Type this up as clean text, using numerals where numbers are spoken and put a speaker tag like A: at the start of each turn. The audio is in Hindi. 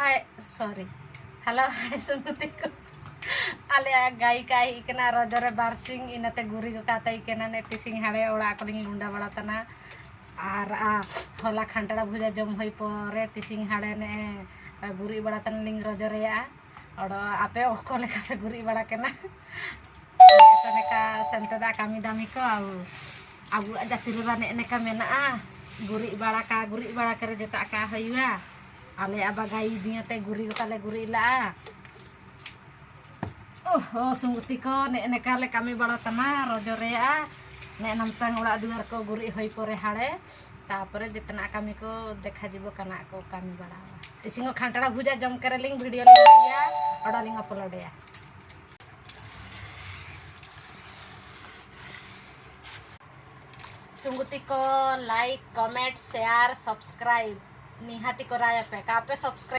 A: हाय सॉरी हेलो हाय सुनते को आले गाई का इकना रजरे बारसिंग इनते गुरी को काता इकना ने तिसिंग हाड़े ओड़ा को लुंडा बड़ा तना आर होला खंटड़ा भुजा जम होई परे तिसिंग हाड़े ने गुरी बड़ा तना लिंग रजरे और आपे ओको लेका गुरी बड़ा केना तने का संतदा कामी दामी को आबू जाति रे बाने ने का मेना गुरी बड़ा करे जेता का हयुआ आले अब गाई दियते गुरी को ताले गुरी ला ओहो सुंगती को ने काले कामी बड़ा तना रजरे ने नमतंग ओड़ा दुआर को गुरी होई परे हाड़े तापरे जितना कामी को देखा जीवो कना को कामी बड़ा तिसिंगो खांटड़ा भुजा जम करे लिंग वीडियो लिया ओड़ा लिंग अपलोड या सुंगती को लाइक कमेंट शेयर सब्सक्राइब निहाती कराया पे कापे सब्सक्राइब